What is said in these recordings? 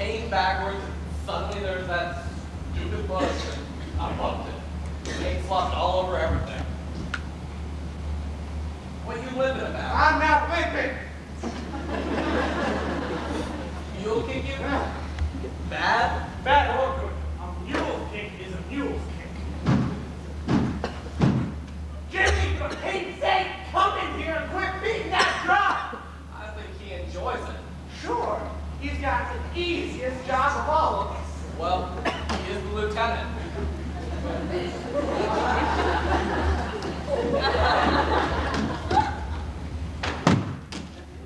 came backwards, and suddenly there's that stupid bush, and I bumped it. Paint slopped all over everything. What are you limping about? I'm not limping. Mule kick you? Bad? Bad or good. A mule kick is a mule's kick. Jimmy, for Pete's sake, come in here and quit beating that drum. I think he enjoys it. Sure, he's got the easiest job of all of us. Well, he is the lieutenant.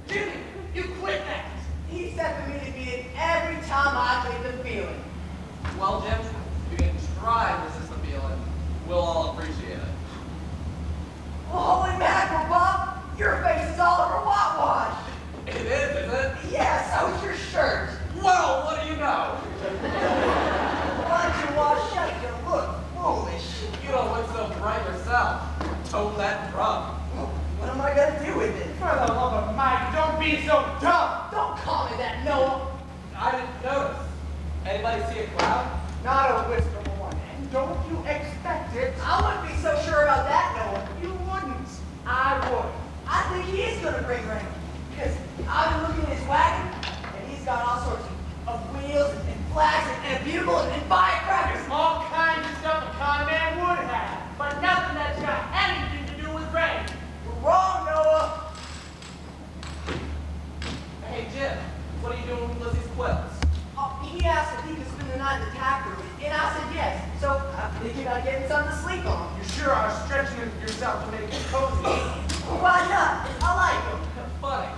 Jimmy, you quit that. He said for me to be in every time I get the feeling. Well, Jim, if you can try and resist the feeling, we'll all appreciate it. Well, holy mackerel, Bob, your face is all over whitewash. It is, isn't it? Yeah, so's your shirt. Well, what do you know? Why don't you wash up? You look foolish. You don't look so bright yourself. Tone that drum. What am I gonna do with it? For the love of Mike, don't be so dumb. Don't call me that, Noah. I didn't notice. Anybody see a cloud? Not a wistful one. And don't you expect it. I wouldn't be so sure about that, Noah. You wouldn't. I would. I think he is gonna bring rain. Because I've been looking at his wagon, and he's got all sorts of wheels and flags and a bugle and firecrackers. All kinds of stuff a con man would have. But nothing that's got anything to do with rain. You're wrong, Noah. Hey, Jim, what are you doing with Lizzie's quilts? He asked if he could spend the night in the tap room, and I said yes. So I'm thinking about getting something to sleep on. You sure are stretching yourself to make it cozy. Why not? I like them. Funny.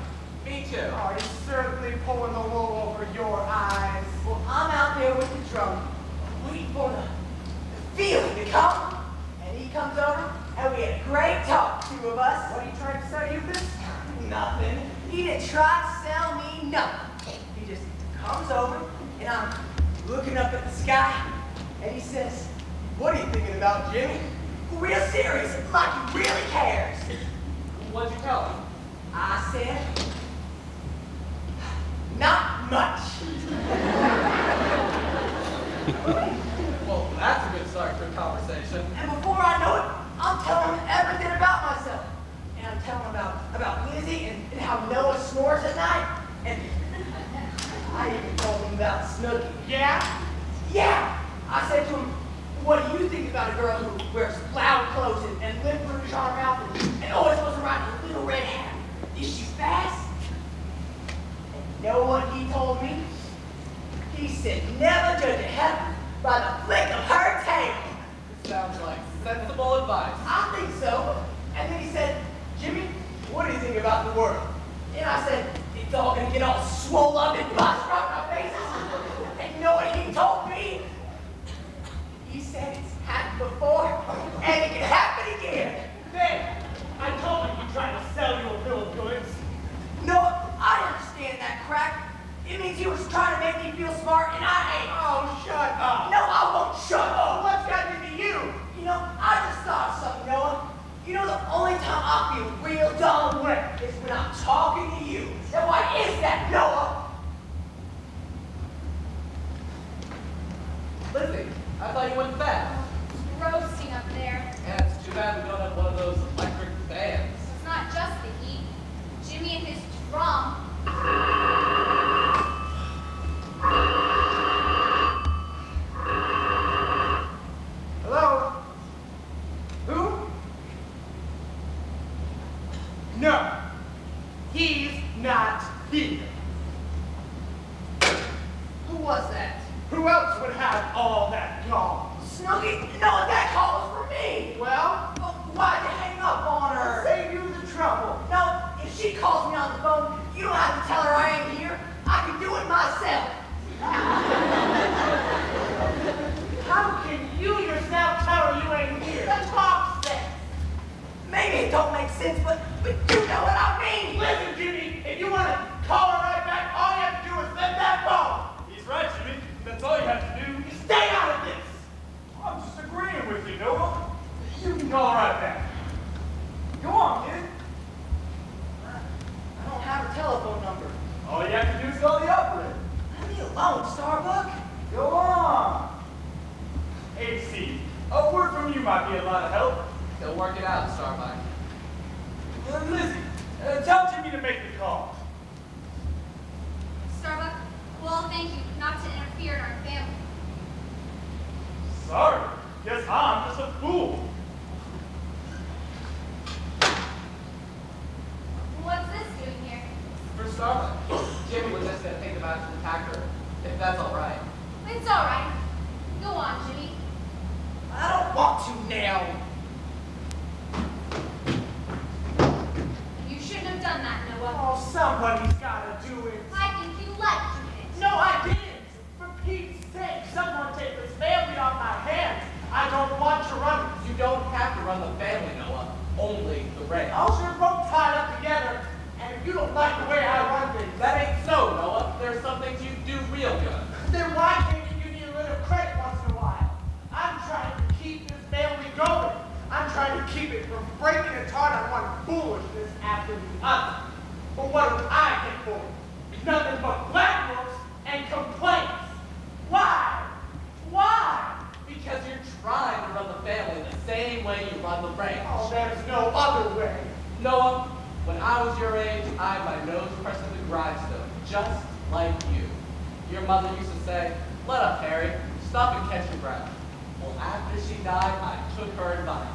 Me too. Oh, he's certainly pulling the wool over your eyes. Well, I'm out there with the drum, waiting for the feeling to come. And he comes over, and we had a great talk, two of us. What are you trying to sell you this? Nothing. He didn't try to sell me nothing. He just comes over, and I'm looking up at the sky, and he says, "What are you thinking about, Jimmy?" Real serious, like he really cares. What'd you tell him? I said, "Not much." Well, that's a good start to a conversation. And before I know it, I'm telling him everything about myself. And I'm telling him about Lizzie and how Noah snores at night. And I even told him about Snooky. Yeah? Yeah! I said to him, "What do you think about a girl who wears loud clothes and lip rouge on her mouth and always goes around in a little red hat? Is she fast?" And you know what he told me? He said, "Never judge a heifer by the flick of her tail." Sounds like sensible advice. I think so. And then he said, "Jimmy, what do you think about the world?" And I said, "It's all gonna get all swole up and bust around our faces." And you know what he told me? He said it's happened before, and it can happen again. There! I told him he tried to sell you a bill of goods. No, I understand that crack. It means he was trying to make me feel smart, and I ain't. Oh, shut up. No, I won't shut up. What's got into you? You know, I just thought of something, Noah. You know, the only time I feel real dumb is when I'm talking to you. And why is that, Noah? Lizzie, I thought you went to bed. Roasting up there. And it's too bad we don't have one of those electric fans. It's not just the heat. Jimmy and his drum. Hello? Who? No. He's not here. Who was that? Who else would have all that gall? Snooky? No, that call was for me. Well, Oh, why'd you hang up on her? save you the trouble. No, if she calls me on the phone, you don't have to tell her I ain't here. I can do it myself. How can you yourself tell her you ain't here? That talk sense. Maybe it don't make sense, but you know what I mean. Listen, Jimmy, if you want to call her right back, all you have to do is let that phone. He's right, Jimmy. That's all you have to do. You stay out of this. I'm just agreeing with you, Noah. You can call right back. Go on, kid. I don't have a telephone number. All you have to do is call the operator. Leave me alone. on, Starbuck. Go on. Hey, Steve, a word from you might be a lot of help. They'll work it out, Starbuck. Lizzie, tell Jimmy to make the call. Starbuck, well, thank you not to interfere in our family. Sorry, guess I'm just a fool. What's this doing here? For Starbuck, Jimmy was just going to take them out to the packer, if that's all right. It's all right. Go on, Jimmy. I don't want to now. You shouldn't have done that, Noah. Oh, somebody's gotta do it. I think you like doing it. No, I didn't. For Pete's sake, someone take this family off my hands. I don't want to run it. You don't have to run the family, Noah. Only the ranch. I'll sure both tied up together. And if you don't like the way I run things, That ain't so, Noah. There's some things you do real good. then why can't you give me a little credit once in a while? I'm trying to keep this family going. I'm trying to keep it from breaking apart on one foolishness after the other. But what do I get for it? Nothing but black looks and complaints. Why? Why? Because you're trying to run the family the same way you run the ranch. Oh, there's no other way. Noah, when I was your age, I had my nose pressed to the grindstone, just like you. Your mother used to say, "Let up, Harry. Stop and catch your breath." Well, after she died, I took her advice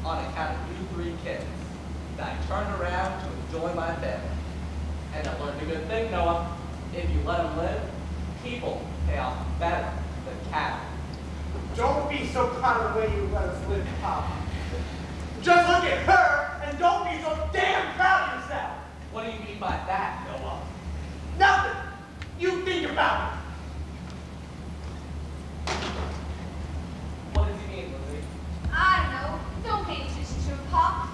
on account of you 3 kids. And I turned around to enjoy my family. And I learned a good thing, Noah. If you let them live, people pay off better than cattle. Don't be so proud of the way you let us live, Pop. Just look at her and don't be so damn proud of yourself. What do you mean by that, Noah? Nothing. You think about it. What does he mean, Lizzie? I don't know. Don't pay attention to him, Pop.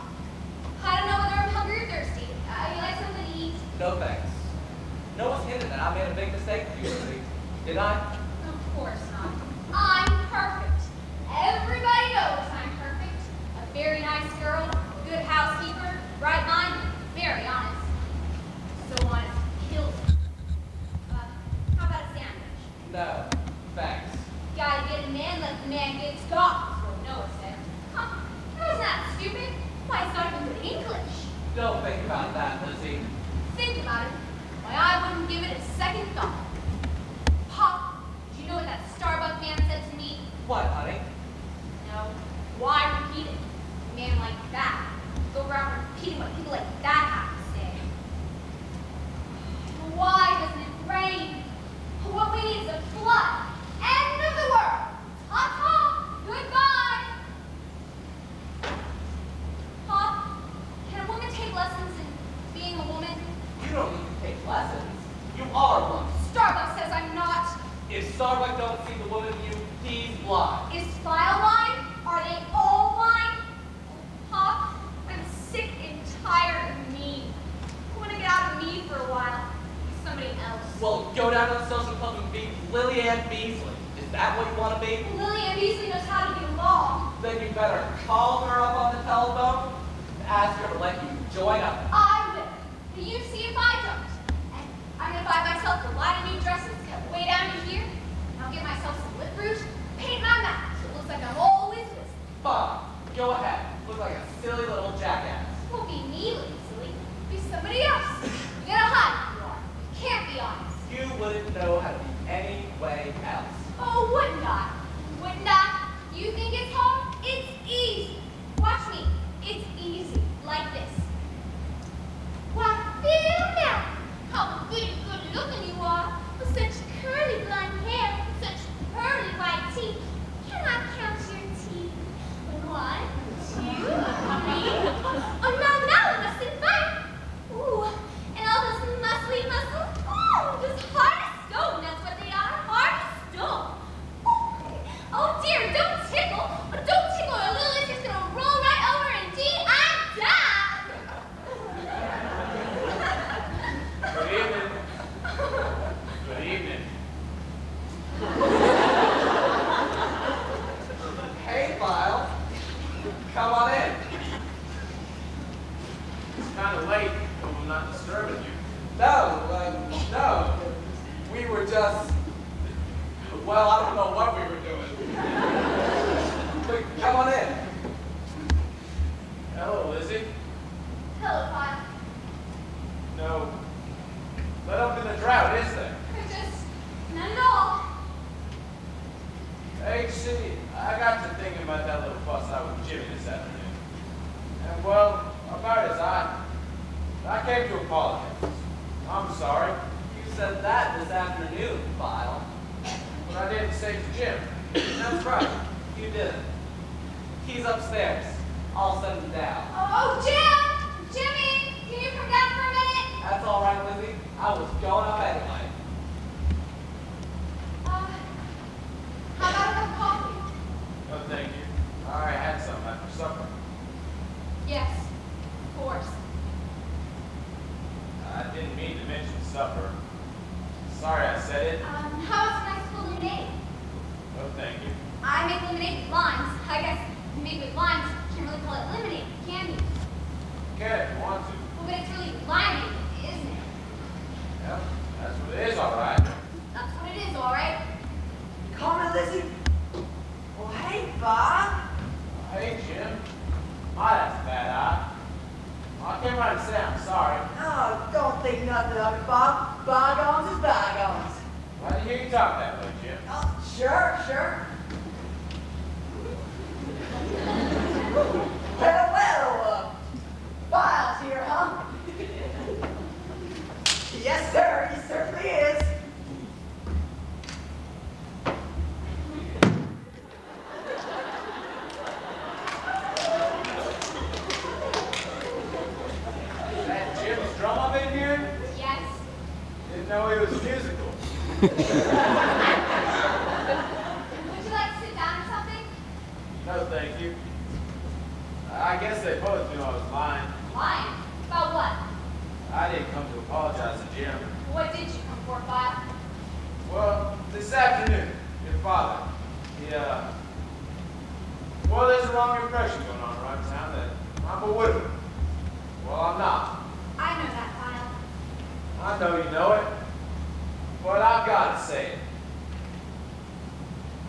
I don't know whether I'm hungry or thirsty. You like something to eat? No thanks. Noah's hinted that I made a big mistake with you, Lizzie. Did I? Of course not. I'm perfect. Everybody knows I'm perfect. A very nice girl, good housekeeper, bright-minded, very honest. So honest, kills me. How about a sandwich? No, thanks. Gotta get a man like the man gets got, is what Noah said. Huh? How's that stupid? Why, it's not even good English. Don't think about that, Lizzie. Think about it. Why, I wouldn't give it a second thought. Pop, do you know what that Starbuck man said to me? What, honey? No. Why repeat it? A man like that. Go around repeating what people like that have to say. Why doesn't it rain? What we need is a flood. End of the world. Ta-ta. Goodbye. Pop, can a woman take lessons in being a woman? You don't need to take lessons. You are one. Starbuck says I'm not. If Starbuck don't see the woman in you, he's blind. Is File blind? Are they all blind? Pop, I'm sick and tired of me. I want to get out of me for a while. Be somebody else. Well, go down to the social club and be Lily Ann Beasley. Is that what you want to be? Lillian Beasley knows how to get along. Then you better call her up on the telephone and ask her to let you join up. I will. But you see if I don't. And I'm going to buy myself a lot of new dresses cut way down to here. And I'll get myself some lip rouge, paint my mouth so it looks like I'm always whistling. Fine. Go ahead. Look like a silly little jackass. Won't be me looking silly. Be somebody else. You gotta hide who you are. You can't be honest. You wouldn't know how to be any way else. Oh, wouldn't I? Wouldn't I? You think it's hard? It's easy. Watch me. It's easy. Like this. Why, Phil now. How good looking you are with such curly blonde hair. Well, I don't know what we were doing. But come on in. Hello, Lizzie. Hello, Kyle. No let up in the drought, is there? Just none at all. HC, I got to thinking about that little fuss I was with Jimmy this afternoon. And well, about it, I came to apologize. I'm sorry. You said that this afternoon, File. But I didn't say to Jim. That's right. You didn't. He's upstairs. I'll send him down. Oh, Jim! Jimmy! Can you come down for a minute? That's all right, Lizzie. I was going up anyway. How about a cup of coffee? No, thank you. I already had some after supper. Yes, of course. I didn't mean to mention supper. Sorry I said it. How about some nice cool lemonade? No, thank you. I make lemonade with limes. I guess made with limes, you can't really call it lemonade, can you? Can if you want to. Well, but it's really limey, isn't it? Yep, that's what it is, all right. That's what it is, all right. Come on, Lizzie. Well, hey, Bob. Hey, Jim. My, that's a bad eye. I came right and say I'm sorry. Oh, don't think nothing of it, Bob. Bygones is bygones. Glad to hear you talk that way, Jim. Oh, sure. Well, Files here, huh? Yes, sir, he certainly is. Is that Jim's drum up in here? Yes. Didn't know he was musical. Would you like to sit down or something? No, thank you. I guess they both knew I was lying. Lying? About what? I didn't come to apologize to Jim. What did you come for, File? Well, this afternoon, your father, well, there's a wrong impression going on around town that I'm a widower. Well, I'm not. I know that, File. I know you know it, but I've got to say it.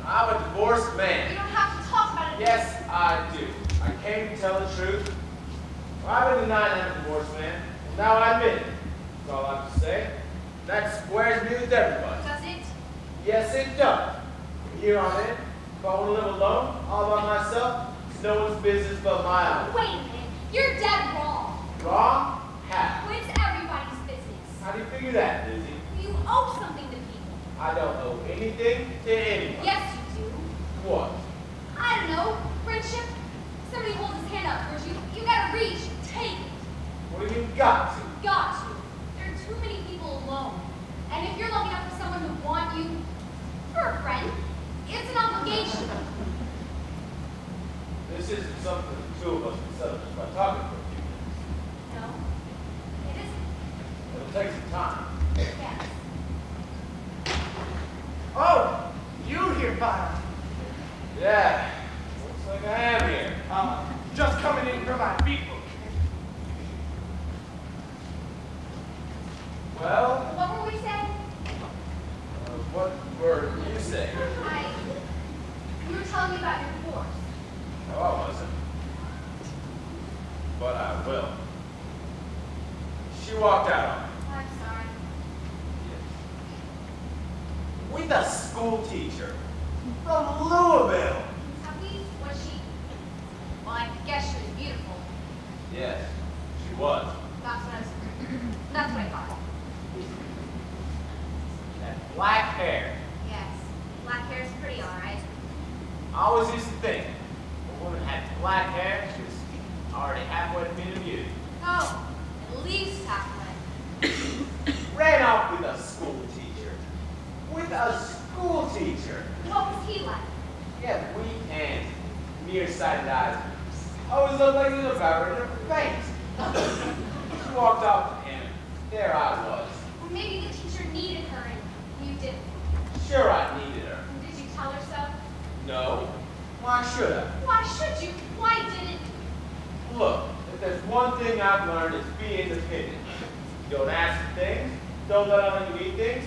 I'm a divorced You man. don't have to talk about it. Yes, I do. I came to tell the truth. I've been denying I'm a divorced man, and now I admit it. That's all I have to say. That squares me with everybody. Does it? Yes, it does. Here I'm in. If I want to live alone, all by myself, it's no one's business but my own. Wait a minute. You're dead wrong. Wrong? How? Well, it's everybody's business. How do you figure that, Lizzie? You owe something to people. I don't owe anything to anyone. Yes, you do. What? I don't know. Friendship? Somebody holds his hand up towards you. You gotta reach. Take it. What do you got to? Got to. There are too many people alone. And if you're lucky enough for someone to want you, for a friend, it's an obligation. This isn't something the two of us can settle just by talking for a few minutes. No, it isn't. It'll take some time. Yes. Oh, you here, File. Yeah. Looks like I am here. Just coming in for my beat book. Well, What were we saying? what were you saying? You were telling me about your divorce. No, I wasn't. But I will. She walked out on me. I'm sorry. With a school teacher from Louisville. Kentucky? Was she? Well, I guess she was beautiful. Yes, she was. That's what I was. That's what I thought. That black hair. Yes. Black hair's pretty, all right. I always used to think if a woman had black hair, she was already halfway to being a beauty. Oh, at least halfway. Ran off with a school teacher. With a school teacher. What was he like? He had weak hands, nearsighted eyes. I always looked like he was about ready to faint. She walked off with him. There I was. Or maybe the teacher needed her and you didn't. Sure, I needed her. Did you tell her so? No. Why should I? Why should you? Why didn't? Look, if there's one thing I've learned, it's be independent. Don't ask for things. Don't let other you eat things.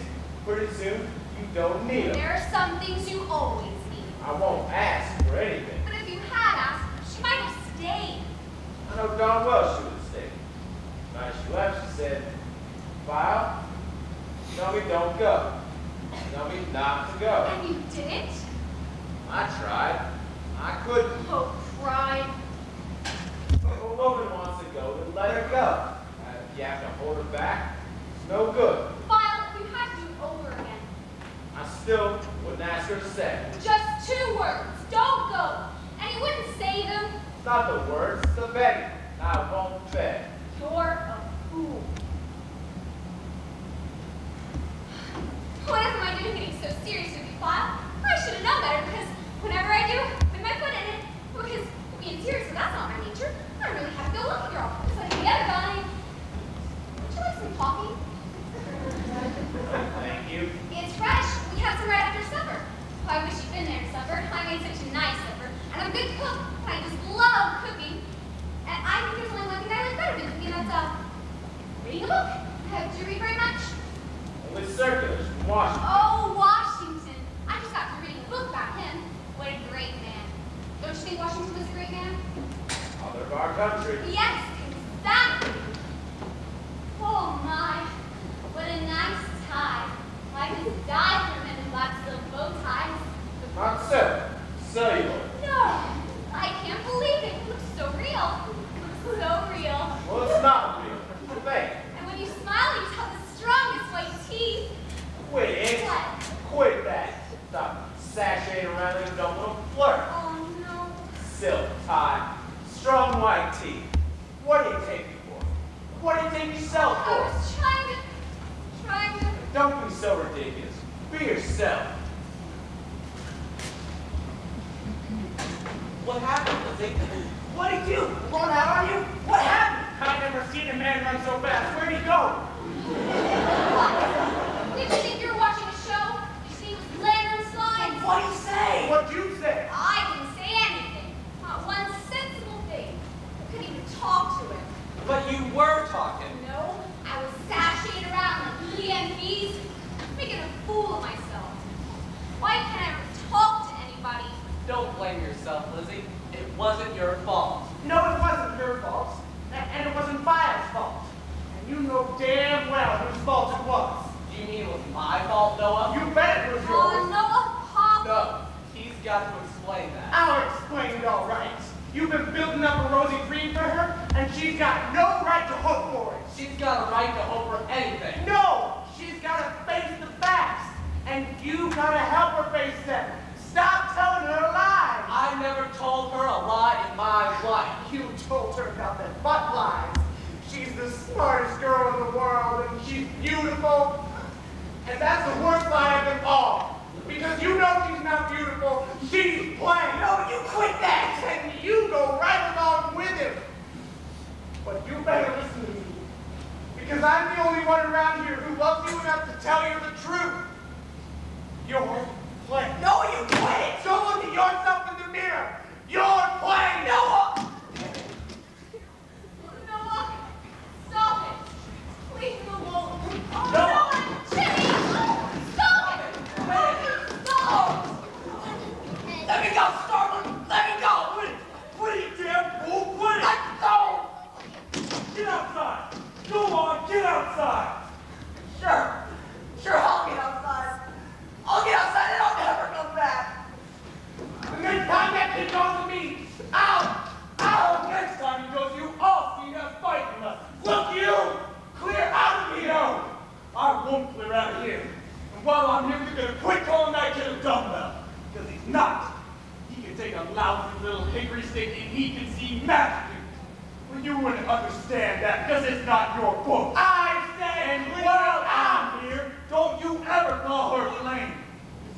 Pretty soon, You don't need them. There are some things you always need. I won't ask for anything. But if you had asked, she might have stayed. I know darn well she would have stayed. Now she left, she said, File, tell me don't go. Tell me not to go. And you didn't? I tried. I couldn't. Oh, cried. If a woman wants to go, then let her go. If you have to hold her back, it's no good. File, if you had to do it over again. I still wouldn't ask her to stay. Just 2 words. Don't go. And you wouldn't say them. It's not the words, it's the begging. I won't beg. You're a fool. Whatever am I doing getting so serious with you, File? I should have known better because whenever I do, put my foot in it. Because being serious, well, that's not my nature. I'm a really happy-go-lucky girl. Just like the other guy. Would you like some coffee? Thank you. It's fresh. We had some right after supper. Oh, I wish you'd been there at supper. I made such a nice supper. And I'm a good cook. And I just love cooking. And I think there's only one thing I like better than cooking, and that's reading a book. Do you read very much? Only circulars from Washington. Oh, Washington. I just got through reading a book about him. What a great man. Don't you think Washington was a great man? Father of our country. Yes, exactly. Oh my, what a nice tie. I could die for men in black silk bow ties. Not so. Celluloid. No, I can't believe it. It looks so real. It looks so real. Well, it's not real. It's fake. And when you smile, you have the strongest white teeth. Quit it. What? Quit that. Stop sashaying around like a dumb little flirt. Oh no. Silk tie. Strong white teeth. What do you take me for? What do you take yourself I for? was trying to. Don't be so ridiculous. Be yourself. What happened, Lizzie? What did you do? Run out on you? What happened? I've never seen a man run so fast. Where'd he go? What? Did you think you were watching a show? Did you see he was lantern slides? What do you say? What'd you say? I didn't say anything. Not one sensible thing. I couldn't even talk to him. But you were talking. No, I was sashaying around like EMPs, making a fool of myself. Why can't I ever talk to anybody? Don't blame yourself, Lizzie. It wasn't your fault. No, it wasn't your fault. And it wasn't File's fault. And you know damn well whose fault it was. Do you mean it was my fault, Noah? You bet it was Oh, yours. Noah, Pop. No, he's got to explain that. I'll explain it all right. You've been building up a rosy dream for her, and she's got no right to hope for it. She's got a right to hope for anything. No, she's got to face the facts, and you got to help her face them. Stop telling her lies. I never told her a lie in my life. You told her nothing but lies. She's the smartest girl in the world, and she's beautiful. And that's the worst lie of them all. Because you know she's not beautiful, she's plain. No, you quit that! And you go right along with him. But you better listen to me. Because I'm the only one around here who loves you enough to tell you the truth. You're plain. No, you quit it! Go look at yourself in the mirror. You're plain. Noah! Noah, stop it. Leave him alone. Oh, Noah. Jimmy, stop it. Stop. Let me go, Starling! Let me go! What are you damn fool? Quit it! Let me go! Get outside! Go on, get outside! Sure, I'll get outside. I'll get outside and I'll never come back. The next time that kid goes to me, I'll Next time he goes, you all see us fighting us. Look, you! Clear out of here! No, I won't clear out of here. And while I'm here, you're gonna quit calling that kid a dumbbell. Because he's not. He can take a lousy little hickory stick and he can see magic. Well, you wouldn't understand that because it's not your book. I say, And while I'm here, don't you ever call her plain.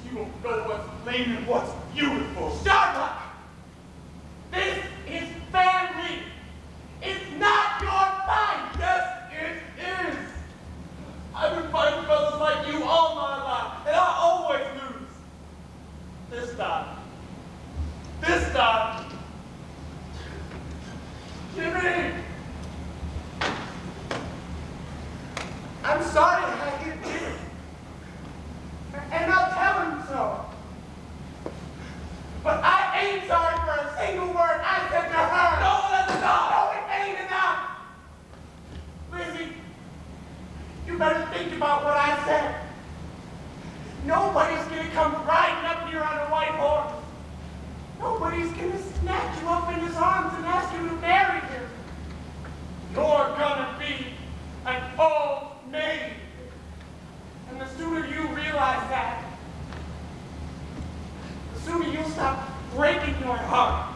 Because you don't know what's plain and what's beautiful. shut up. This is family. It's not your fight. Yes, it is. I've been fighting fellas like you all my life, and I always lose. This time. Jimmy! I'm sorry I didn't do it. And stop breaking your heart?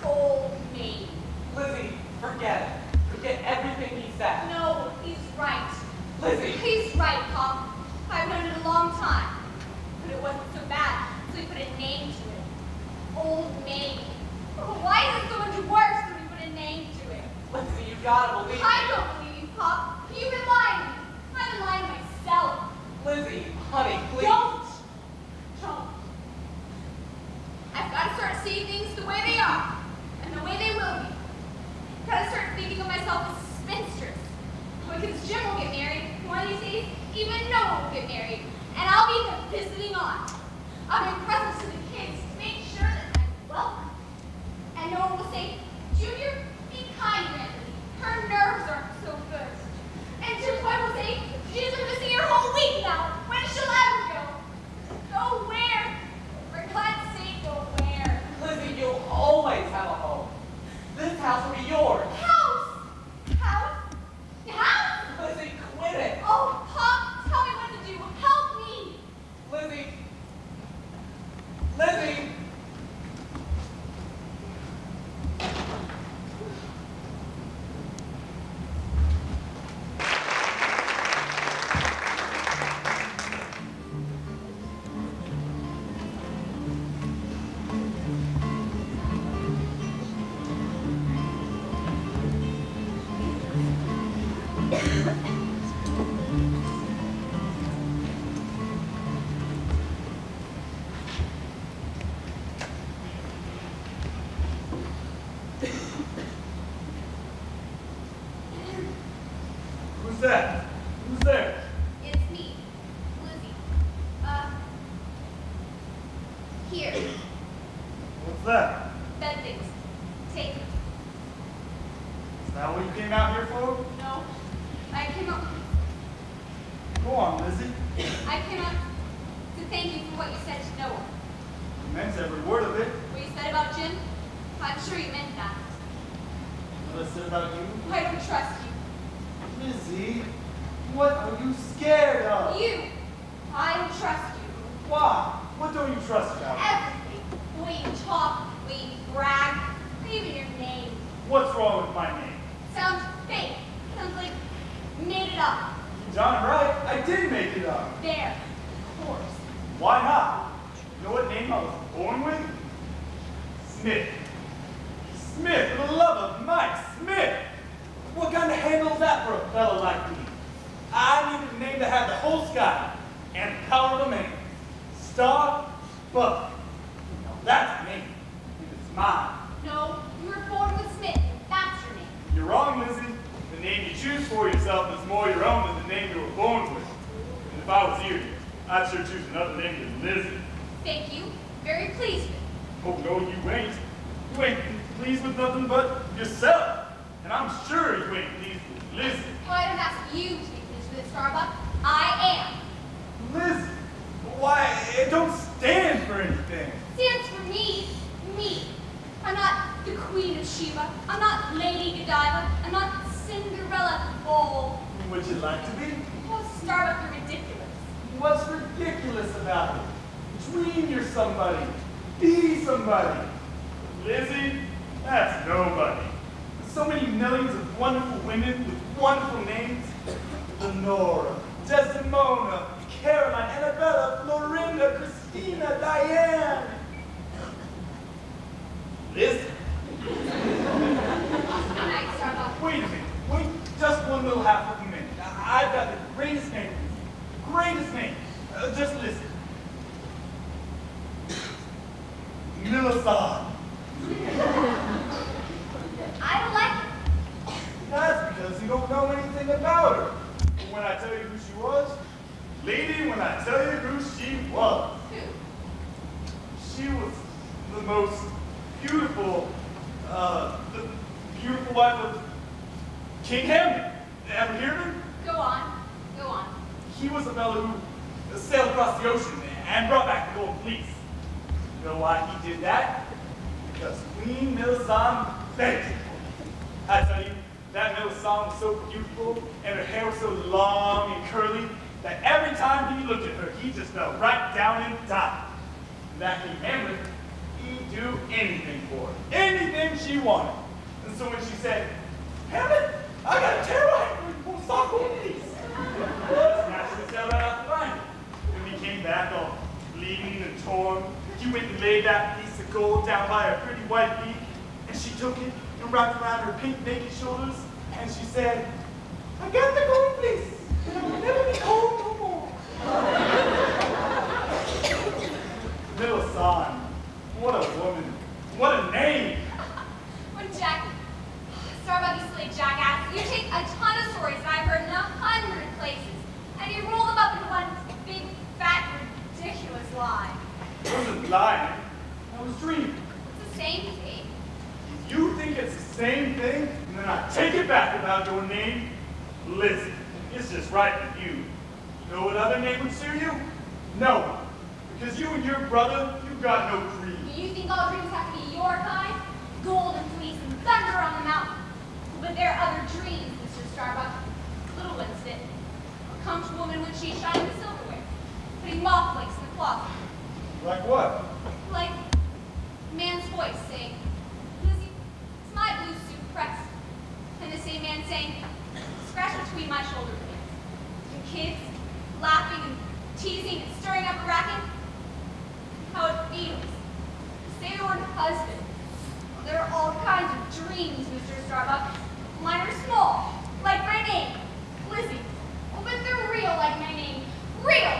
Old maid. Lizzie, forget it. Forget everything he said. No, he's right. Lizzie! He's right, Pop. I've known it a long time. But it wasn't so bad, so we put a name to it. Old maid. Why is it so much worse when we put a name to it? Lizzie, you gotta believe me. I don't believe you, Pop. You've been lying to me. I've been lying to myself. Lizzie, honey, please. Don't. I've got to start seeing things the way they are, and the way they will be. I've got to start thinking of myself as a spinstress. Because Jim will get married, and one of these days, even Noah will get married, and I'll be the visiting aunt. I'll bring presents to the kids to make sure that I'm welcome. And Noah will say, Junior, be kind to Aunt Lizzie. Her nerves aren't so good. And Jim's wife will say, she's been missing her whole week now. When she'll ever go? Go where? For God's sake, go where? Lizzie, you'll always have a home. This house will be yours. House? House? House? Lizzie, quit it. Oh, Pop, tell me what to do. Help me. Lizzie. Lizzie. Who's that? Who's there? It's me, Lizzie. Here. What's that? Bed things. Take them. Is that what you came out here for? No. I came up Go on, Lizzie. to thank you for what you said to Noah. I meant every word of it. What you said about Jim? I'm sure you meant that. What I said about you? I don't trust you. Lizzie, what are you scared of? You! I don't trust you. Why? What don't you trust about? Everything. The way you talk, the way you brag, even your name. What's wrong with my name? Sounds fake. Sounds like you made it up. You darn right, I did make it up. There. Of course. Why not? You know what name I was born with? Smith. Smith, for the love of Mike, Smith! What kind of handle is that for a fellow like me? I needed a name that had the whole sky and the power of a man. Star Buck. Now that's me. And it's mine. No, you were born with Smith. That's your name. You're wrong, Lizzie. The name you choose for yourself is more your own than the name you were born with. And if I was you, I'd sure choose another name than Lizzie. Thank you. Very pleased with. Oh, no, you ain't. You ain't pleased with nothing but yourself. And I'm sure you ain't pleased with Lizzie. Well, I don't ask you to be pleased with it, Starbuck. I am. Lizzie, why, it don't stand for anything. Stands for me. Me. I'm not the Queen of Sheba. I'm not Lady Godiva. I'm not Cinderella. Oh. Would you like to be? Oh, Starbuck, you're ridiculous. What's ridiculous about it? Dream you're somebody. Be somebody. Lizzie, that's nobody. There's so many millions of wonderful women with wonderful names. Lenora, Desdemona, Caroline, Annabella, Florinda, Christina, Diane. Lizzie. Good night, Starbuck. Wait a minute. Wait just one little half of a minute. I've got the greatest name. Greatest name. Just listen. Millicent. I don't like it. That's because you don't know anything about her. But when I tell you who she was, lady, when I tell you who she was, Who? she was the most beautiful, the beautiful wife of King Hamlet. Ever hear of him? Go on. Go on. He was the fellow who sailed across the ocean and brought back the gold fleece. You know why he did that? Because Queen Millicent begged him. I tell you, that Millicent was so beautiful and her hair was so long and curly that every time he looked at her, he just fell right down and died. That King Hamlet, he'd do anything for her, anything she wanted. And so when she said, Hamlet, I got a terrible hangover, you won't stop going, please. Nash was right out the line. When he came back all bleeding and torn, he went and laid that piece of gold down by her pretty white beak, and she took it and wrapped around her pink naked shoulders, and she said, I got the gold fleece, and I will never be cold no more. Little son, what a woman, what a name. When Jack, Starbuck, you silly jackass, you take a ton of stories that I've heard in 100 places, and you roll them up into one big, fat, ridiculous lie. I wasn't lying, I was dreaming. It's the same thing. If you think it's the same thing, then I take it back about your name, Lizzie. It's just right for you. You know what other name would suit you? No one. Because you and your brother, you've got no dreams. Do you think all dreams have to be your kind? Gold and fleece and thunder on the mountain. But there are other dreams, Mr. Starbuck. Little ones that come to woman when she's shining the silverware, putting moth flakes in the closet. Like what? Like a man's voice saying, Lizzie, it's my blue suit pressed. And the same man saying, scratch between my shoulder blades. The kids laughing and teasing and stirring up a racket. How it feels to say the word husband. There are all kinds of dreams, Mr. Starbuck. Mine are small, like my name, Lizzie. But they're real, like my name. Real!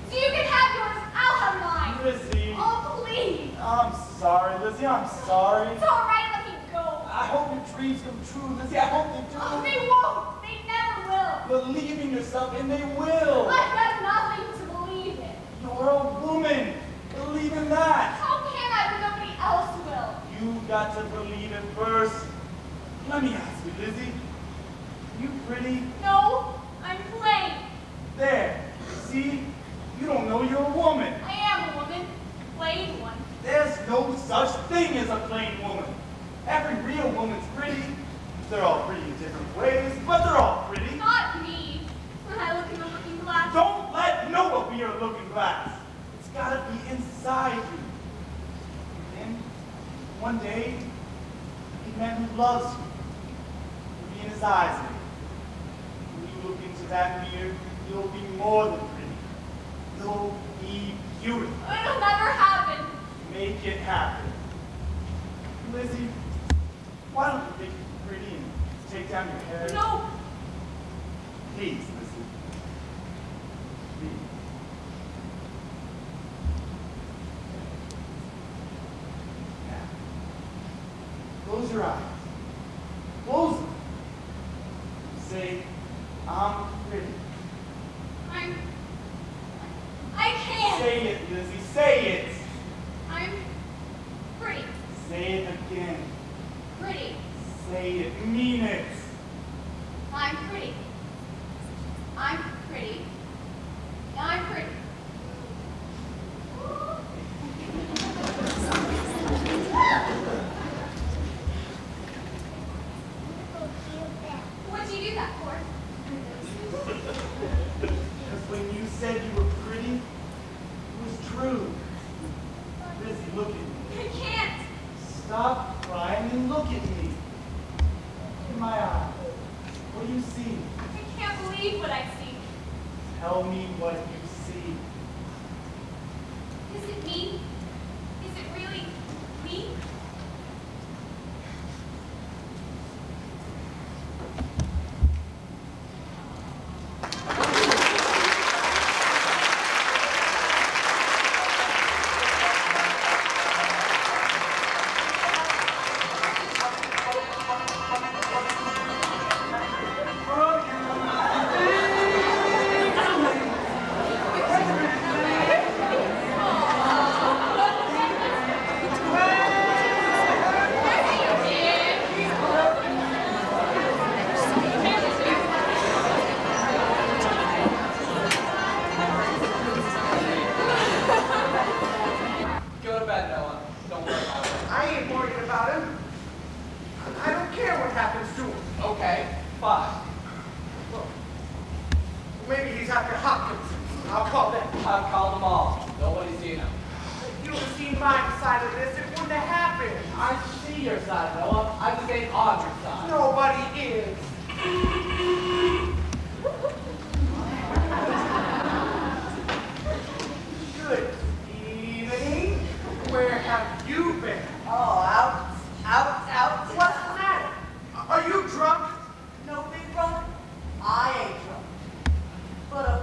So you can have yours, I'll have mine. Lizzie. Oh, please. I'm sorry, Lizzie, I'm sorry. It's all right, let me go. I hope your dreams come true, Lizzie. I hope they do. Oh, they won't. They never will. Believe in yourself, and they will. I've got nothing to believe in. You're a woman. Believe in that. How can I when nobody else will? You got to believe it first. Let me ask you, Lizzie. You pretty? No, I'm plain. There. See? You don't know you're a woman. I am a woman. Plain one. There's no such thing as a plain woman. Every real woman's pretty. They're all pretty in different ways, but they're all pretty. Not me. When I look in the looking glass. Don't let Noah be your looking glass. It's gotta be inside you. And then, one day, a man who loves you will be in his eyes. When you look into that mirror, you'll be more than pretty. You'll be beautiful. It'll never happen. Make it happen. Lizzie, why don't you make it pretty and take down your hair? No. Please, Lizzie. Please. Now, close your eyes. Close them. Say, I'm pretty. I can't. Say it, Lizzie. Say it. I'm pretty. Say it again. Pretty. Say it. Mean it. I'm pretty. I'm pretty. I'm pretty. What do you do that for? Because when you said you were pretty, it was true. Lizzie, look at me. I can't. Stop crying and look at me. Look in my eyes. What do you see? I can't believe what I see. Tell me what you see. Is it me? Is it really me?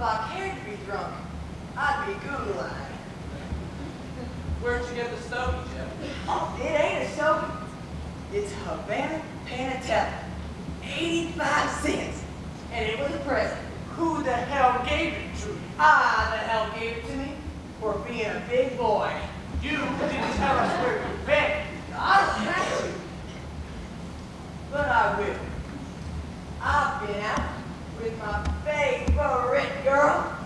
if I cared to be drunk, I'd be Google-eyed. Where'd you get the stogie, Jim? Oh, it ain't a stogie. It's Havana Panatella. 85 cents. And it was a present. Who the hell gave it to you? I the hell gave it to me for being a big boy. You didn't tell us where you've been. I don't have to. But I will. I've been out with my favorite girl.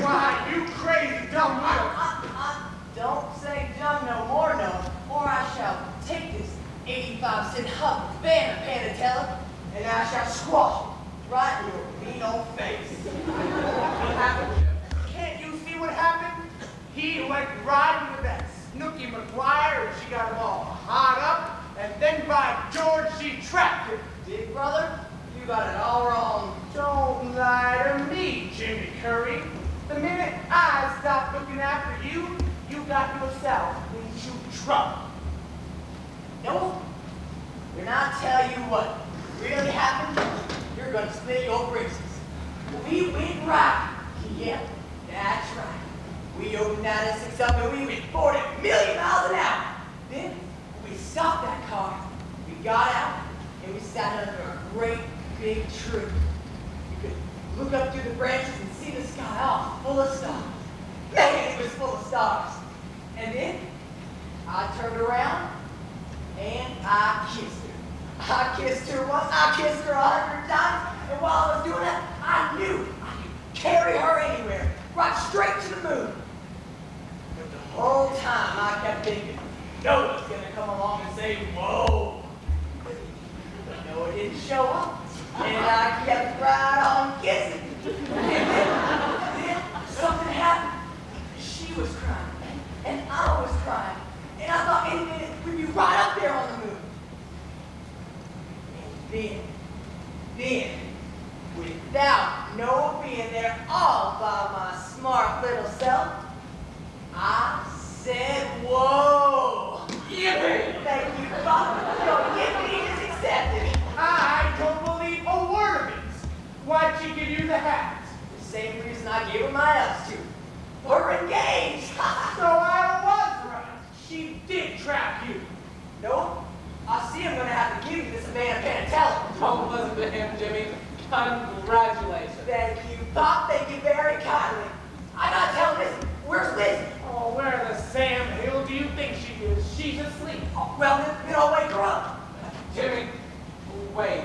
Why, you crazy dumb little... Don't say dumb no more, no, or I shall take this 85-cent Havana Panatella and I shall squash it right in your mean old face. What happened, Jim? Can't you see what happened? He went riding with that Snooky McGuire and she got him all hot up, and then by George, she trapped him. Big brother, you got it all wrong. Don't lie to me, Jimmy Curry. The minute I stopped looking after you, you got yourself into trouble. No, when I tell you what really happened, you're gonna split your braces. We went right. Yep, that's right. We opened that S6 up and we went 40 million miles an hour. Then we stopped that car. We got out and we sat under a great big tree. You could look up through the branches and see the sky all full of stars. Man, it was full of stars. And then I turned around and I kissed her. I kissed her once, I kissed her 100 times, and while I was doing that, I knew I could carry her anywhere, right straight to the moon. But the whole time I kept thinking, Noah's gonna come along and say, whoa. But Noah didn't show up, and I kept right on kissing. And then something happened. She was crying, and I was crying, and I thought any minute we'd be right up there on the moon. And then, without Noah being there all by my smart little self, I said, whoa. Yippee! Thank you, Papa. Your yippee is accepted. I don't believe a word of it. Why'd she give you the hat? The same reason I gave her my else to. We're engaged. So I was right. She did trap you. No, I see I'm gonna have to give you this man Panatella. Don't listen to him, Jimmy. Congratulations. Thank you, Pop. Thank you very kindly. I gotta tell Lizzie. Where's Lizzie? Oh, where the Sam Hill do you think she is? She's asleep. Oh, well, then I'll wake her up. Jimmy, wait.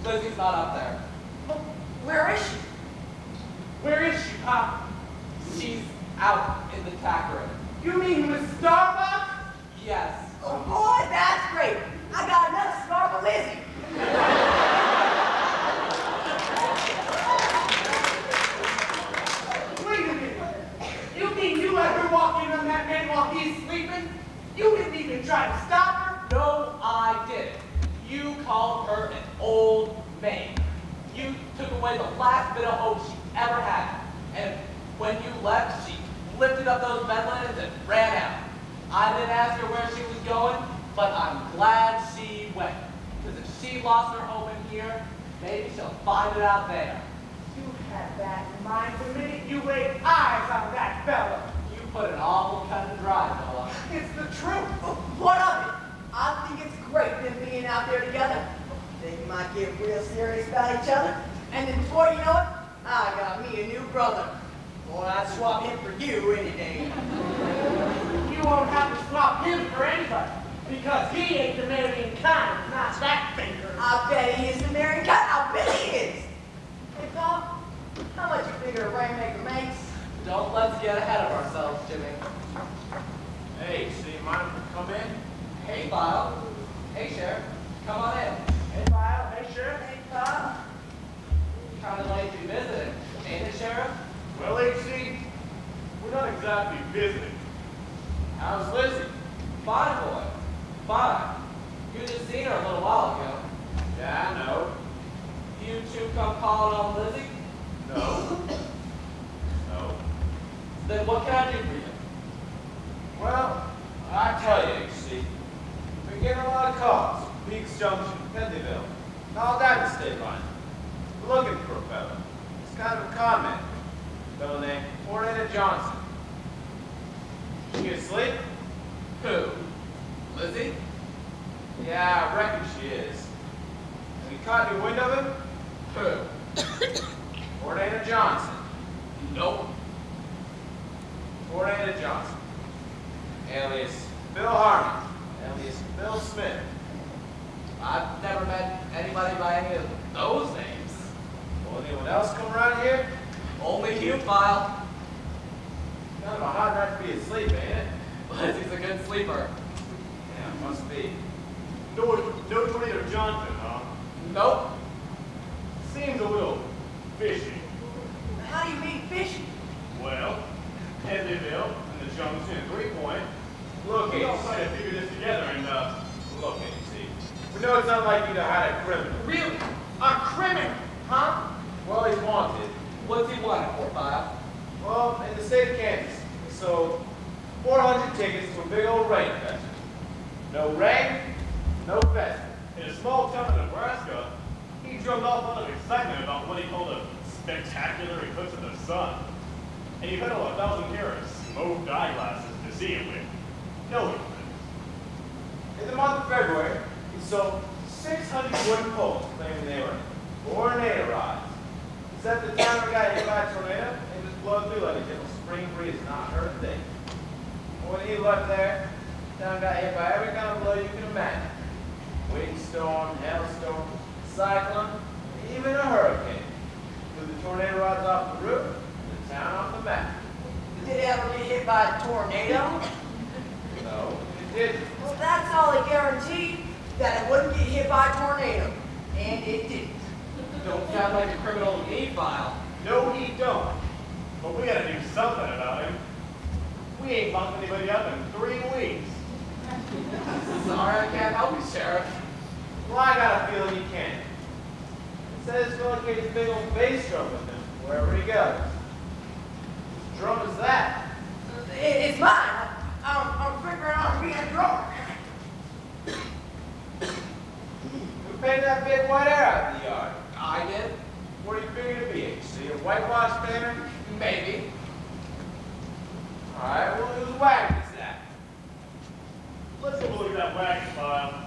Lizzie's not up there. Well, where is she? Where is she, Pop? She's out in the tack room. You mean with Starbuck? Yes. Oh, boy, that's great. I got another scar for Lizzie. Wait a minute. You mean you let her walk in on that man while he's sleeping? You didn't even try to stop her? No, I didn't. You called her an old maid. You took away the last bit of hope she ever had. And when you left, she lifted up those bed linens and ran out. I didn't ask her where she was going, but I'm glad she went. Because if she lost her home in here, maybe she'll find it out there. You had that in mind the minute you laid eyes on that fella. You put an awful cut and dry, Noah. It's the truth. What of it? I think it's great them being out there together. They might get real serious about each other. And then before you know it, I got me a new brother. Boy, I'd swap him for you any day. You won't have to swap him for anybody. Because he ain't the marrying kind, not that finger. I bet he is the married guy. I bet he is. Hey, Pop, how much you figure a Rainmaker makes? Don't let's get ahead of ourselves, Jimmy. Hey, so you mind if we come in? Hey, Lyle. Hey, Sheriff. Come on in. Hey, Lyle. Hey, Sheriff. Hey, Pop. Kind of late to be visiting, ain't it, Sheriff? Well, HC, we're not exactly visiting. How's Lizzie? Fine, boy. Fine. You just seen her a little while ago. Yeah, I know. You two come calling on Lizzie? No. No. Then what can I do for you? Well, I tell you, HC, we're getting a lot of calls. Peaks Junction, Pendyville. Called out the state line. We're looking for a fellow. It's kind of a comment. A fellow named Portrayal Johnson. She asleep? Who? Lizzie? Yeah, I reckon she is. Have you caught any wind of him? Who? Portrayal Johnson. Nope. Portrayal Johnson. Alias Bill Harmon. Alias Bill Smith. I've never met anybody by any of those names. Well, anyone else come around here? Only you, File. Kind of a hard night to be asleep, ain't it? Lizzie's a good sleeper. Yeah, must be. No Tornado Johnson, huh? Nope. Seems a little fishy. How do you mean fishy? Well, Headleyville and the Junction and 3 Point. Look, We all Ace. try to figure this together and, Look, AC. We know it's unlikely to hide a criminal. Really? A criminal, huh? Well, he's wanted. What's he wanted for, File? Well, in the state of Kansas, he sold 400 tickets to a big old rain festival. No rain, no festival. in a small town in Nebraska, he drummed off a lot of excitement about what he called a spectacular eclipse of the sun. And he peddled 1,000 pair of smoked eyeglasses to see it with. No eclipse. In the month of February, he sold 600 wooden poles claiming they were tornado rods. He said the town got hit by a tornado and just blowed through like a gentle spring breeze, not hurt a thing. When he left there, the town got hit by every kind of blow you can imagine. Windstorm, hailstorm, cyclone, and even a hurricane. Blew the tornado rods off the roof and the town off the map. Did it ever get hit by a tornado? No, it didn't. Well, that's all it guaranteed, that it wouldn't get hit by a tornado. And it didn't. Don't sound like a criminal to me, File. No, he don't. But we gotta do something about him. We ain't locked anybody up in 3 weeks. Sorry, I can't help you, Sheriff. Well, I got a feeling he can. It says he's going to carry his big old bass drum with him wherever he goes. Whose drum is that? It's mine. I'm figuring out being a drummer. Who painted that big white air out in the yard? I did. What do you figure to be? See a whitewash painter? Maybe. All right, well, whose wagon is that? Let's go look at that wagon file.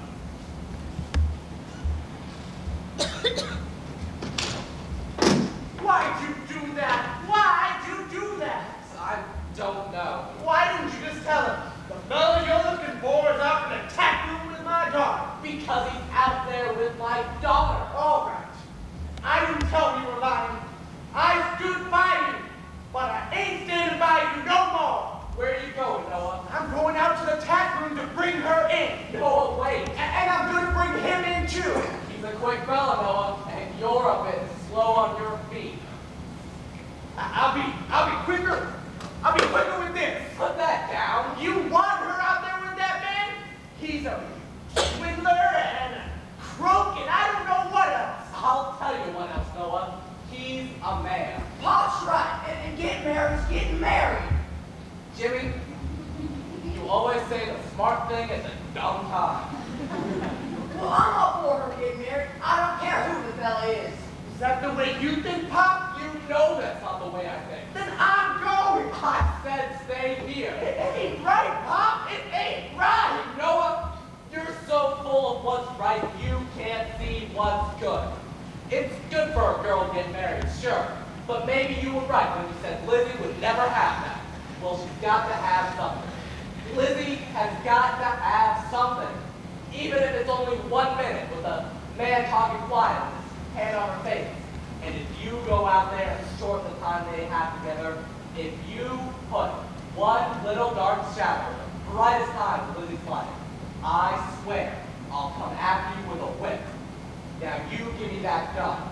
Why'd you do that? Why'd you do that? I don't know. Why didn't you just tell him? The fella you're looking for is out in the tap room with my daughter. Because he's out there with my daughter. All right. I didn't tell you were lying. I stood by you. But I ain't standing by you no more. Where are you going, Noah? I'm going out to the tap room to bring her in. Noah, wait. And I'm going to bring him in too. He's a quick fella, Noah, and you're a bit slow on your feet. I'll be quicker. I'll be quicker with this. Put that down. You want her out there with that man? He's a swindler and a crook and I don't know what else. I'll tell you what else, Noah. He's a man. Pop's right. And getting married is getting married. Jimmy, you always say the smart thing at the dumb time. Well, I'm all for her getting married. I don't care who the fella is. Is that the way you think, Pop? You know that's not the way I think. Then I'm going. I said stay here. It ain't right, Pop. It ain't right. Noah, you're so full of what's right, you can't see what's good. It's good for a girl to get married, sure. But maybe you were right when you said Lizzie would never have that. Well, she's got to have something. Lizzie has got to have something. Even if it's only 1 minute with a man talking quiet with his hand on her face. And if you go out there and shorten the time they have together, if you put one little dark shadow, the brightest time of Lizzie's life, I swear I'll come after you with a whip. Now you give me that gun.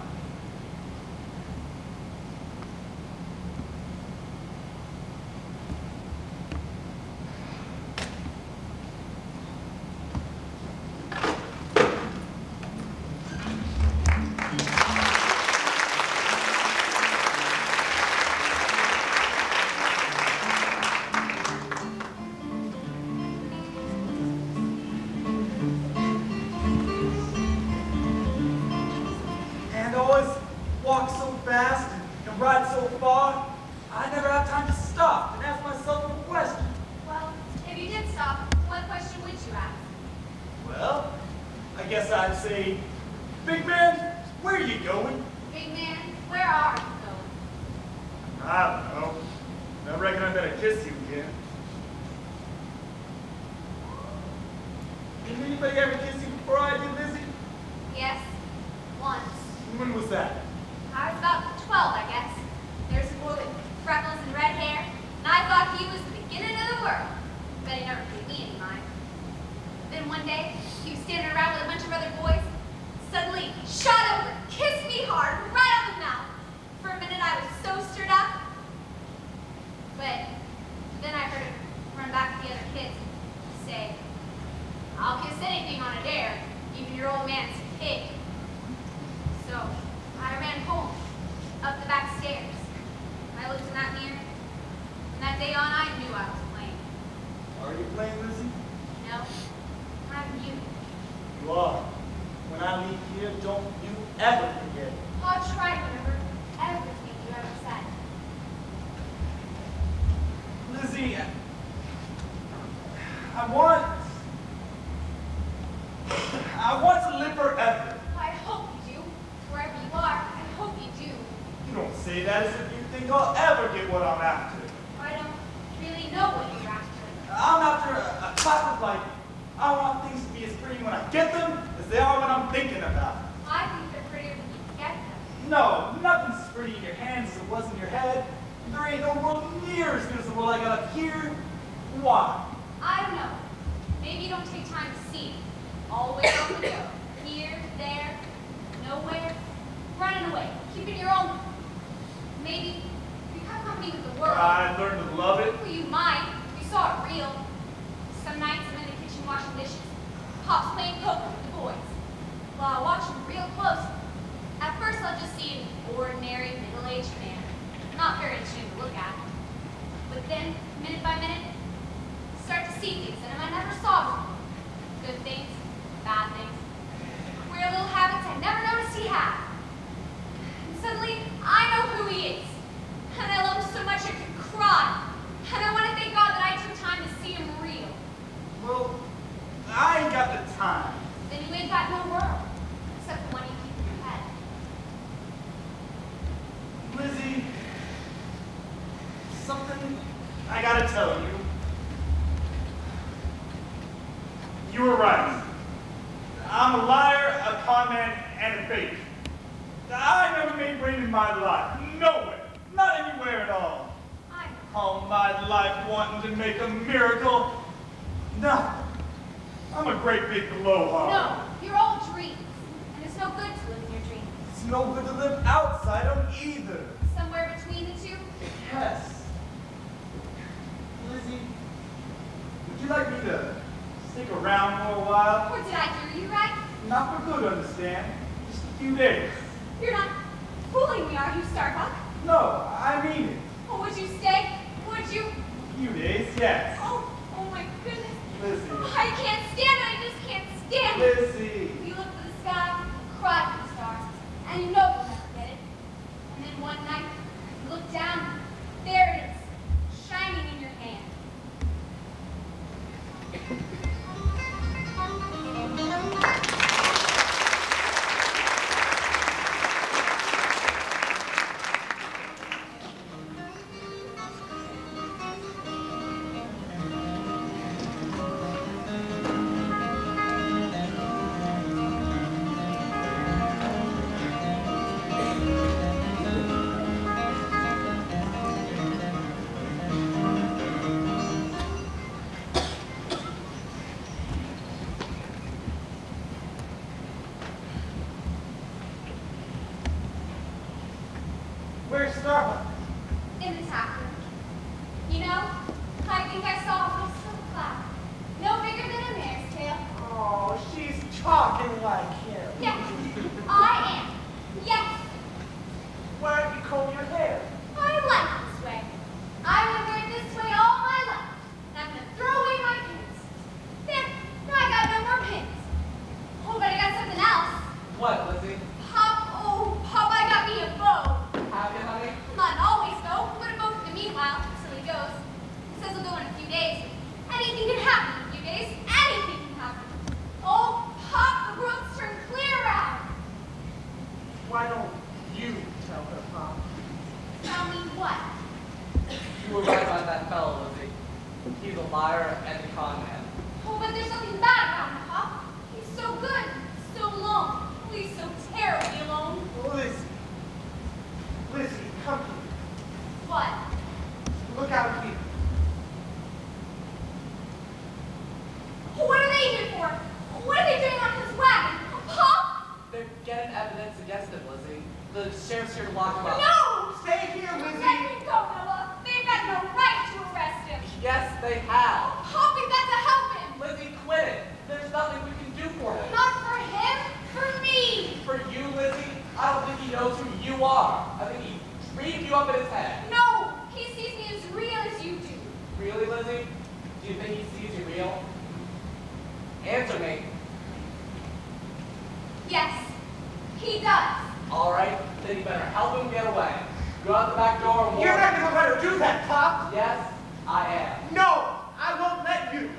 walk so fast and ride so far, I never have time to stop and ask myself a question. Well, if you did stop, what question would you ask? Well, I guess I'd say, big man, where are you going? Big man, where are you going? I don't know. I reckon I better kiss you again. Did anybody ever kiss you before I did, Lizzie? Yes, once. When was that? I was about 12, I guess. There's a boy with freckles and red hair, and I thought he was the beginning of the world. But he never paid me any mind. Then one day, he was standing around with a bunch of other boys. Suddenly, shot over, kissed me hard, right on the mouth. For a minute, I was so stirred up. But then I heard him run back to the other kids and say, I'll kiss anything on a dare, even your old man's pig. So I ran home, up the back stairs. I looked in that mirror. From that day on, I knew I was playing. Are you playing, Lizzie? No, I'm you. You are. When I leave here, don't you ever forget. I'll try to remember everything you ever said. Lizzie, I want to live forever. I hope you do. Wherever you are, I hope you do. You don't say that as if you think I'll ever get what I'm after. I don't really know what you're after. I'm after a chocolate light. I want things to be as pretty when I get them as they are when I'm thinking about them. I think they're prettier when you get them. No, nothing's as pretty in your hands as it was in your head. There ain't no world near as good as the world I got up here. Why? I don't know. Maybe you don't take time to see. Always on the go. Here, there, nowhere. Running away. Keeping your own. Maybe you have company with the world. I learned to love it. Well, you might. You saw it real. Some nights I'm in the kitchen washing dishes. Pop's playing poker with the boys. Well, I watch him real close. At first, I'll just see an ordinary middle-aged man. Not very interesting to look at. But then, minute by minute, start to see things in him I never saw before. Good things, bad things, queer little habits I never noticed he had. And suddenly, I know who he is. And I love him so much I could cry. And I want to thank God that I took time to see him real. Well, I ain't got the time. Then you ain't got no world, except the one you keep in your head. Lizzie, something I gotta tell you. You were right. I'm a liar, a con man, and a fake. I never made rain in my life. Nowhere. Not anywhere at all. All my life wanting to make a miracle. No. I'm a great big blowhard. No, you're all dreams. And it's no good to live in your dreams. It's no good to live outside them either. Somewhere between the two? Yes. Lizzie, would you like me to stick around for a while? Or did I hear you right? Not for good, understand. Just a few days. You're not fooling me, are you, Starbuck? No, I mean it. Oh, would you stay? Would you? A few days, yes. Oh my goodness. Lizzie. Oh, I can't stand it. I just can't stand it. Lizzie. You look for the sky, cry for the stars, and you know you'll never get it. And then one night, you look down, there it is, shining in your hand. Where's Starbuck? In the tap room. You know, I think I saw a little cloud. No bigger than a mare's tail. Oh, she's talking like him. Yes, I am. Yes, Why don't you comb your hair? I like it this way. I would wear it this way all my life. And I'm going to throw away my pins. There, now I got no more pins. Oh, but I got something else. What, Lizzie? Pop, I got me a bow. Why don't you tell her, Pop? Tell me what? You were right about that fellow, Lizzie. He's a liar and a con man. Oh, but there's something bad about him, Pop. He's so good, so alone. Oh, he's so terribly alone. Lizzie, come here. What? Look out here. What are they here for? What are they doing on his wagon? Pop? They're getting evidence against him, Lizzie. The sheriff's here to lock him up. No! Stay here, Let Lizzie. me go, Noah. They've got no right to arrest him. Yes, they have. Pop, we've got to help him. Lizzie, quit it. There's nothing we can do for him. Not for him, for me. For you, Lizzie, I don't think he knows who you are. I think he dreamed you up in his head. No, he sees me as real as you do. Really, Lizzie? Do you think he sees you real? Answer me. Yes, he does. All right, then you better help him get away. Go out the back door and You're not going to let her do that, Pop. Yes, I am. No, I won't let you.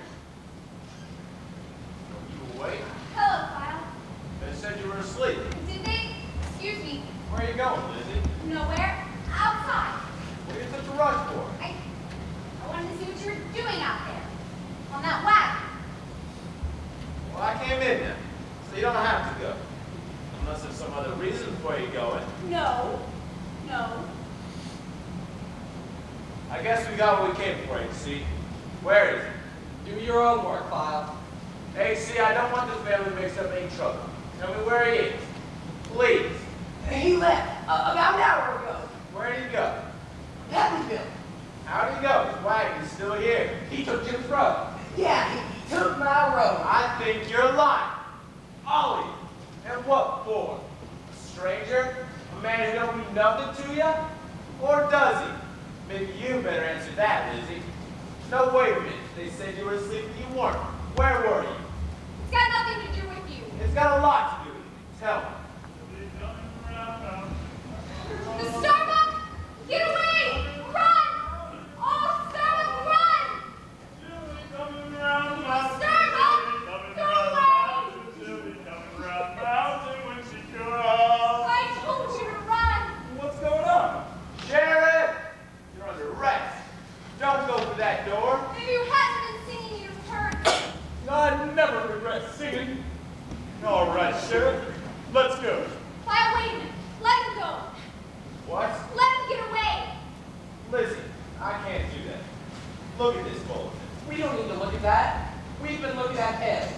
You awake? Hello, Kyle. They said you were asleep. Did they? Excuse me. Where are you going, Lizzie? Nowhere. Outside. What are you in such a rush for? I wanted to see what you were doing out there. On that wagon. Well, I came in now, so you don't have to go. Unless there's some other reason for you going. No. No. I guess we got what we came for, AC. Where is it? Do your own work, Kyle. AC, I don't want this family mixed up in any trouble. Tell me where he is. Please. He left about an hour ago. Where did he go? Happyville. How'd he go? His wagon's still here. He took Jim's road. Yeah, he took my road. I think you're lying. All of you. And what for? A stranger? A man who don't mean nothing to you? Or does he? Maybe you better answer that, Lizzie. No, wait a minute. They said you were asleep and you weren't. Where were you? It's got nothing to do with you. It's got a lot to do with you. Tell me. The Starbuck! Get away! Run! Oh, Starbuck, run! Starbuck! Go away! I told you to run! What's going on? Jared! You're under arrest. Don't go for that door. Maybe you hasn't been singing, you've heard. I never regret singing. All right, Sheriff. Let's go. Kyle, wait a minute. Let him go. What? Let him get away. Lizzie, I can't do that. Look at this bulletin. We don't need to look at that. We've been looking at him.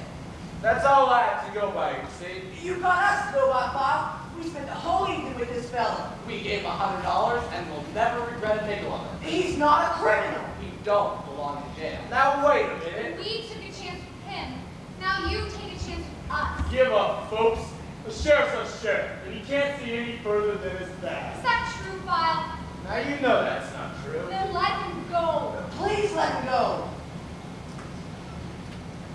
That's all I have to go by, you see. You got us to go by, Pop. We spent the whole evening with this fella. We gave him $100 and we'll never regret a nickel of it. He's not a criminal. We don't belong in jail. Now wait a minute. We took a chance with him. Now you take a chance with us. Give up, folks. The sheriff's a sheriff, and he can't see any further than his Is back. that true, Kyle? Now you know that's not true. Then let him go. Please let him go.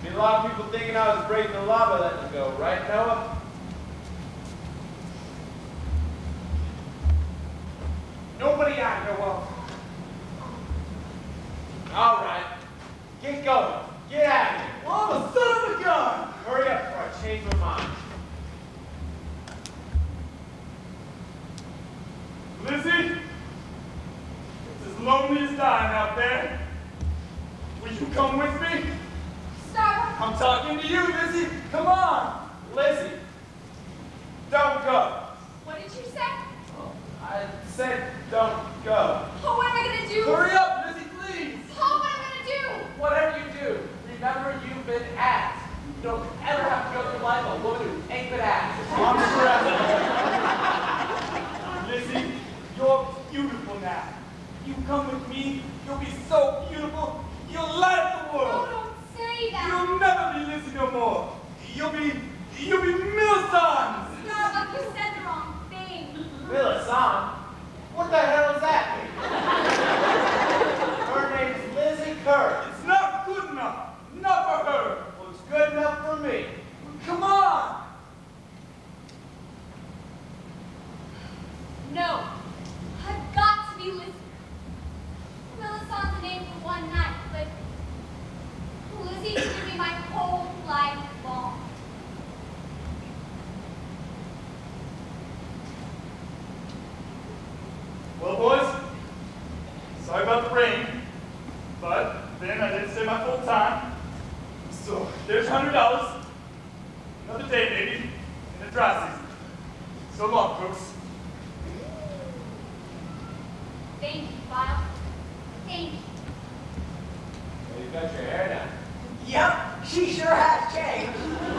Be a lot of people thinking I was breaking the law by letting him go, right, Noah? Nobody I know of. All right. Get going. Get out of here. Oh, the son of a gun! Hurry up before I change my mind. Lizzie, it's as lonely as dying out there. Will you come with me? Starbuck. I'm talking to you, Lizzie. Come on. Lizzie, don't go. What did you say? I said don't go. Oh, what am I gonna do? Hurry up, Lizzie, please. Paul, what am I gonna do? Whatever you do, remember you've been asked. You don't ever have to go through life a woman who ain't been asked. I'm surrounded. Lizzie, you're beautiful now. You come with me, you'll be so beautiful, you'll light up the Oh, world. don't say that. You'll never be Lizzie no more. You'll be Milsons. Starbuck, you said the wrong thing. Millicent? What the hell does that mean? Her name's Lizzie Kerr. It's not good enough. Not for her. Well, it's good enough for me. Come on. No. I've got to be Lizzie. Millicent's a name for one night, but Lizzie should be my whole life long. Thank you, Bob. Thank you. Well, you've got your hair down. Yep, she sure has changed.